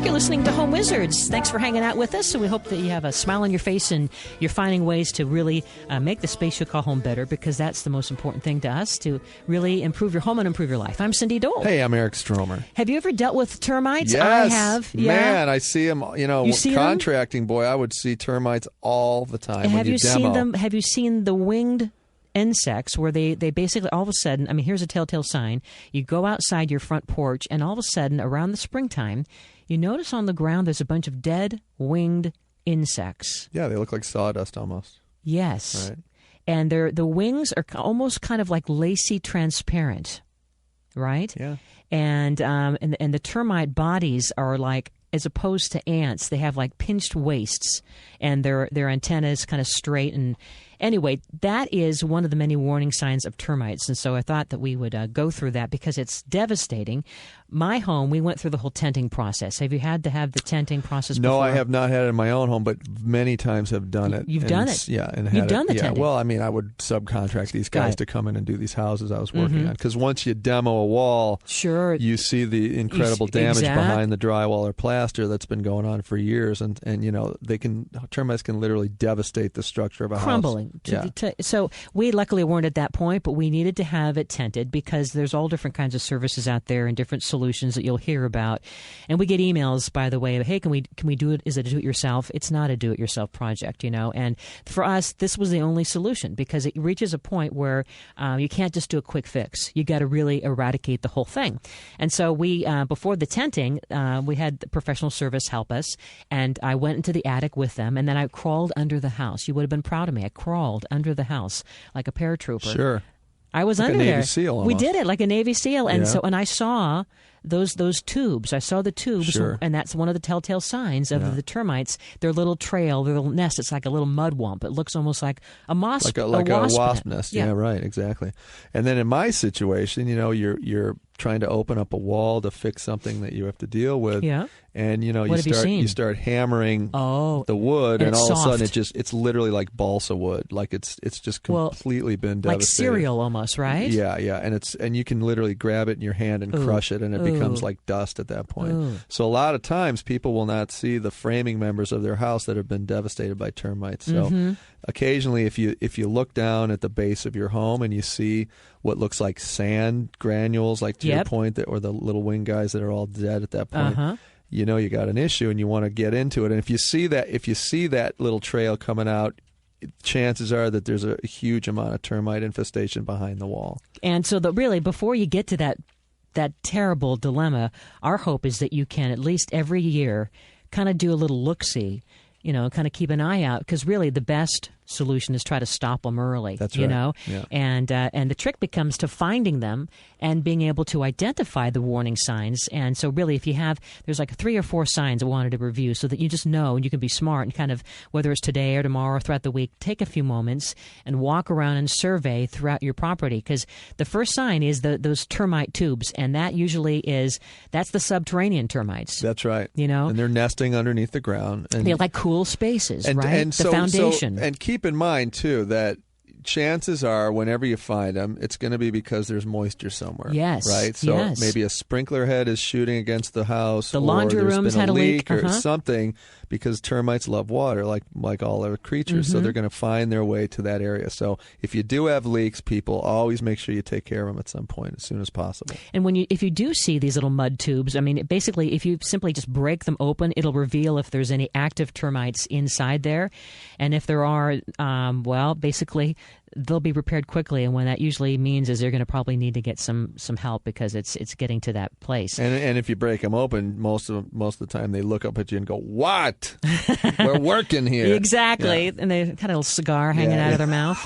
back. You're listening to Home Wizards. Thanks for hanging out with us. And we hope that you have a smile on your face and you're finding ways to really make the space you call home better, because that's the most important thing to us, to really improve your home and improve your life. I'm Cindy Dole. Hey, I'm Eric Stromer. Have you ever dealt with termites? Yes. I have. Yeah. Man, I see them. You see contracting, boy, I would see termites all the time. Have when you seen demo. them? Have you seen the winged insects where they basically all of a sudden, I mean, here's a telltale sign. You go outside your front porch and all of a sudden around the springtime, you notice on the ground there's a bunch of dead winged insects. Yeah, they look like sawdust almost. Yes. Right. And the wings are almost kind of like lacy transparent, right? Yeah. And the termite bodies are like, as opposed to ants, they have like pinched waists, and their antennas kind of straight. And anyway, that is one of the many warning signs of termites. And so I thought that we would go through that because it's devastating. My home, we went through the whole tenting process. Have you had to have the tenting process before? No, I have not had it in my own home, but many times have done it. You've done it? Yeah. And You've done the tenting? Well, I mean, I would subcontract these guys to come in and do these houses I was working on. Because once you demo a wall, sure, you see the incredible damage behind the drywall or plaster that's been going on for years. And termites can literally devastate the structure of a crumbling. house. So we luckily weren't at that point, but we needed to have it tented because there's all different kinds of services out there and different solutions that you'll hear about. And we get emails, by the way, of, hey, can we do it? Is it a do-it-yourself? It's not a do-it-yourself project, And for us, this was the only solution because it reaches a point where you can't just do a quick fix. You got to really eradicate the whole thing. And so we, before the tenting, we had the professional service help us, and I went into the attic with them, and then I crawled under the house. You would have been proud of me. I crawled under the house like a paratrooper. Sure. I was like under a Navy there. SEAL almost. We did it like a Navy SEAL, and and I saw those tubes. I saw the tubes, sure. And that's one of the telltale signs of the termites. Their little trail, their little nest. It's like a little mudwump. It looks almost like a moss, like a wasp nest. Yeah, right, exactly. And then in my situation, you're trying to open up a wall to fix something that you have to deal with. Yeah. And you start hammering the wood, and all soft. of a sudden it's literally like balsa wood, like it's just completely been devastated. Like cereal almost, right? Yeah, and you can literally grab it in your hand and crush it, and it becomes like dust at that point. Ooh. So a lot of times people will not see the framing members of their house that have been devastated by termites. So occasionally, if you look down at the base of your home and you see what looks like sand granules, like to your point, or the little wing guys that are all dead at that point. You got an issue and you want to get into it. And if you see that little trail coming out, chances are that there's a huge amount of termite infestation behind the wall. And so really, before you get to that terrible dilemma, our hope is that you can at least every year kind of do a little look-see, kind of keep an eye out, because really the best solution is try to stop them early. That's right. Yeah. And the trick becomes to finding them and being able to identify the warning signs. And so really, if there's like 3 or 4 signs I wanted to review so that you just know, and you can be smart and kind of, whether it's today or tomorrow or throughout the week, take a few moments and walk around and survey throughout your property. Because the first sign is those termite tubes, and that usually that's the subterranean termites. That's right. And they're nesting underneath the ground. And they like cool spaces, right? And the foundation. And keep in mind, too, that chances are whenever you find them, it's going to be because there's moisture somewhere. Yes. Right? So maybe a sprinkler head is shooting against the house. The laundry room's had a leak. Or something, because termites love water like all other creatures. So they're going to find their way to that area. So if you do have leaks, people, always make sure you take care of them at some point as soon as possible. And if you do see these little mud tubes, I mean, basically, if you simply just break them open, it'll reveal if there's any active termites inside there. And if there are, basically, they'll be repaired quickly, and what that usually means is they're going to probably need to get some help because it's getting to that place. And if you break them open, most of the time they look up at you and go, "What? We're working here." Exactly, and they kind of a little cigar hanging out of their mouth.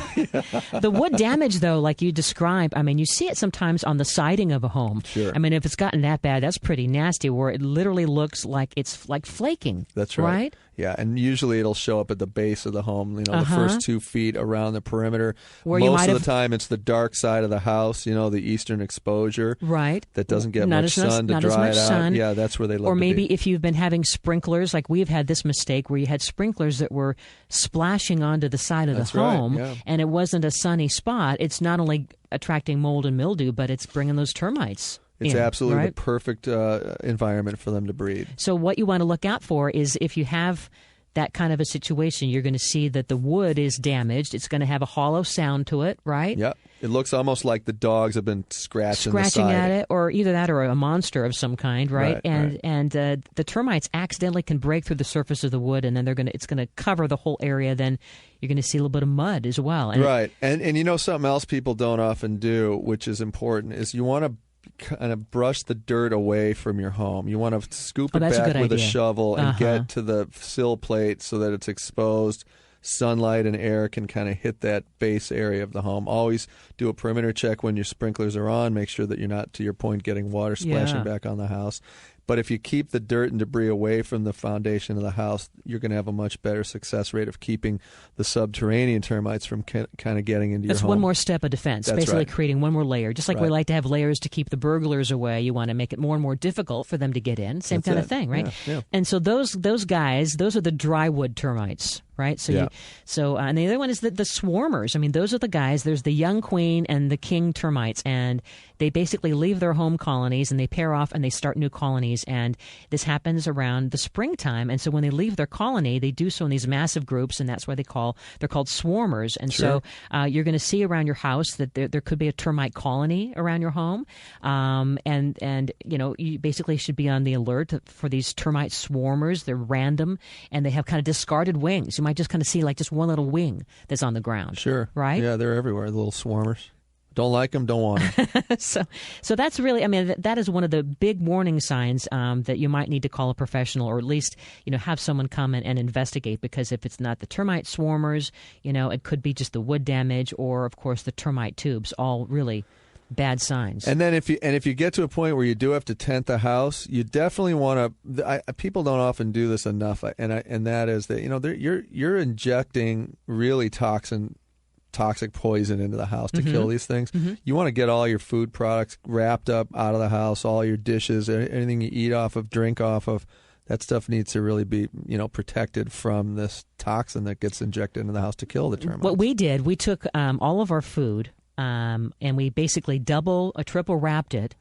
The wood damage, though, like you described, I mean, you see it sometimes on the siding of a home. Sure. I mean, if it's gotten that bad, that's pretty nasty, where it literally looks like it's like flaking. That's right. Right? Yeah, and usually it'll show up at the base of the home, the first 2 feet around the perimeter. Where Most of the time it's the dark side of the house, the eastern exposure. Right. That doesn't get much sun to dry it out. Yeah, that's where they love Or maybe to be. if you've been having sprinklers, like we've had this mistake where you had sprinklers that were splashing onto the side of the home, and it wasn't a sunny spot, it's not only attracting mold and mildew, but it's bringing those termites. It's in, absolutely right? the perfect environment for them to breed. So what you want to look out for is if you have that kind of a situation, you're going to see that the wood is damaged. It's going to have a hollow sound to it, right? Yep. It looks almost like the dogs have been scratching the side. At it, or either that or a monster of some kind, right? And the termites accidentally can break through the surface of the wood, and then it's going to cover the whole area. Then you're going to see a little bit of mud as well. And right. And you know something else people don't often do, which is important, is you want to kind of brush the dirt away from your home. You want to scoop it back with a shovel and get to the sill plate so that it's exposed. Sunlight and air can kind of hit that base area of the home. Always do a perimeter check when your sprinklers are on. Make sure that you're not, to your point, getting water splashing back on the house. But if you keep the dirt and debris away from the foundation of the house, you're going to have a much better success rate of keeping the subterranean termites from kind of getting into your home. That's one more step of defense, basically creating one more layer. Just like we like to have layers to keep the burglars away, you want to make it more and more difficult for them to get in. Same kind of thing, right? Yeah. And so those guys, those are the drywood termites. Right, so and the other one is the swarmers. I mean, those are the guys. There's the young queen and the king termites, and they basically leave their home colonies and they pair off and they start new colonies. And this happens around the springtime. And so when they leave their colony, they do so in these massive groups, and that's why they're called swarmers. And so you're going to see around your house that there could be a termite colony around your home, and you know, you basically should be on the alert for these termite swarmers. They're random and they have kind of discarded wings. You might just kind of see like just one little wing that's on the ground. Sure. Right? Yeah, they're everywhere, the little swarmers. Don't like them, don't want them. So that's really, I mean, that is one of the big warning signs that you might need to call a professional, or at least, you know, have someone come in and investigate, because if it's not the termite swarmers, you know, it could be just the wood damage or, of course, the termite tubes, all really bad signs. And then if you get to a point where you do have to tent the house, you definitely want to. People don't often do this enough, and that is that, you know, you're injecting really toxic poison into the house to kill these things. You want to get all your food products wrapped up out of the house, all your dishes, anything you eat off of, drink off of. That stuff needs to really be, you know, protected from this toxin that gets injected into the house to kill the termites. What we did, we took all of our food. And we basically double or triple wrapped it,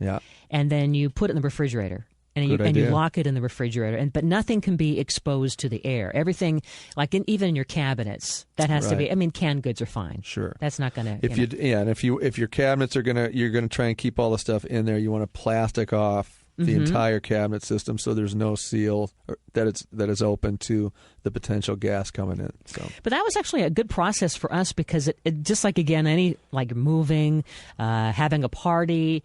and then you put it in the refrigerator, and you lock it in the refrigerator. But nothing can be exposed to the air. Everything, like even in your cabinets, that has to be. I mean, canned goods are fine. Sure, that's not going to. And if your cabinets you're gonna try and keep all the stuff in there. You want to plastic off the entire cabinet system, so there's no seal that is open to the potential gas coming in. So, but that was actually a good process for us, because it just like, again, any like moving, having a party,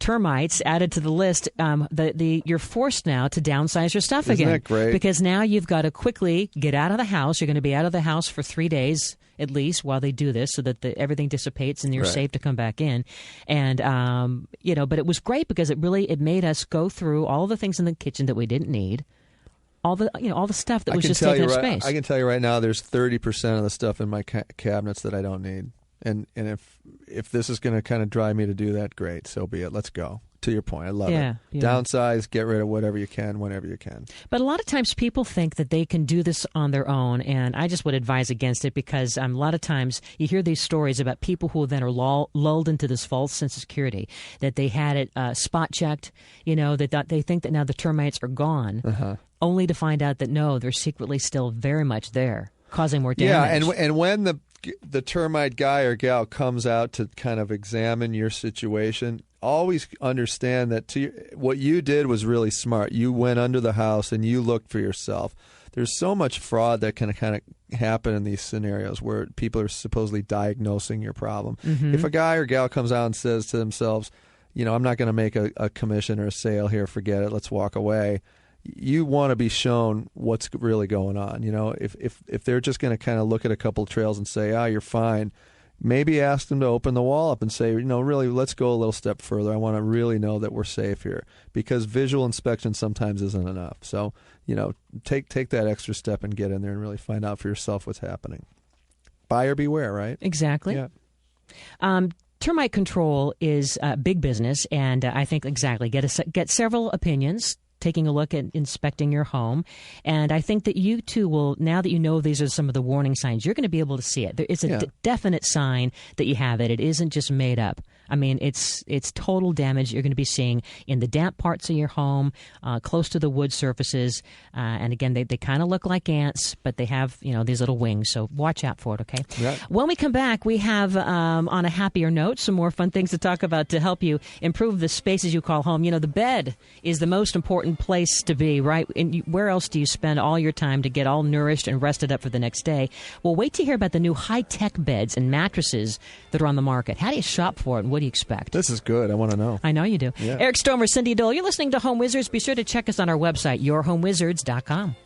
termites added to the list. You're forced now to downsize your stuff again. Isn't that great? Because now you've got to quickly get out of the house. You're going to be out of the house for 3 days at least while they do this, so that everything dissipates and you're safe to come back in. And you know, but it was great because it made us go through all the things in the kitchen that we didn't need. All the stuff that was just taking up space. I can tell you right now, there's 30% of the stuff in my cabinets that I don't need. And if this is going to kind of drive me to do that, great, so be it. Let's go. To your point, I love it. Yeah. Downsize, get rid of whatever you can, whenever you can. But a lot of times people think that they can do this on their own, and I just would advise against it, because a lot of times you hear these stories about people who then are lulled into this false sense of security, that they had it spot checked, you know, that they think that now the termites are gone, only to find out that no, they're secretly still very much there, causing more damage. Yeah, and when the termite guy or gal comes out to kind of examine your situation, always understand that what you did was really smart. You went under the house and you looked for yourself. There's so much fraud that can kind of happen in these scenarios where people are supposedly diagnosing your problem. If a guy or gal comes out and says to themselves, you know, I'm not going to make a commission or a sale here, forget it, let's walk away. You want to be shown what's really going on. You know, if they're just going to kind of look at a couple of trails and say, you're fine, maybe ask them to open the wall up and say, you know, really, let's go a little step further. I want to really know that we're safe here, because visual inspection sometimes isn't enough. So, you know, take that extra step and get in there and really find out for yourself what's happening. Buyer beware, right? Exactly. Yeah. Termite control is big business, and I think get several opinions, taking a look at inspecting your home. And I think that you too will, now that you know these are some of the warning signs, you're going to be able to see it. It's a definite sign that you have it. It isn't just made up. I mean, it's total damage you're going to be seeing in the damp parts of your home, close to the wood surfaces. And again, they kind of look like ants, but they have, these little wings. So watch out for it, okay? Yeah. When we come back, we have, on a happier note, some more fun things to talk about to help you improve the spaces you call home. The bed is the most important place to be, right? And where else do you spend all your time to get all nourished and rested up for the next day? Well, wait to hear about the new high-tech beds and mattresses that are on the market. How do you shop for it, and what do you expect? This is good. I want to know. I know you do. Yeah. Eric Stomer, Cindy Dole, you're listening to Home Wizards. Be sure to check us on our website, yourhomewizards.com.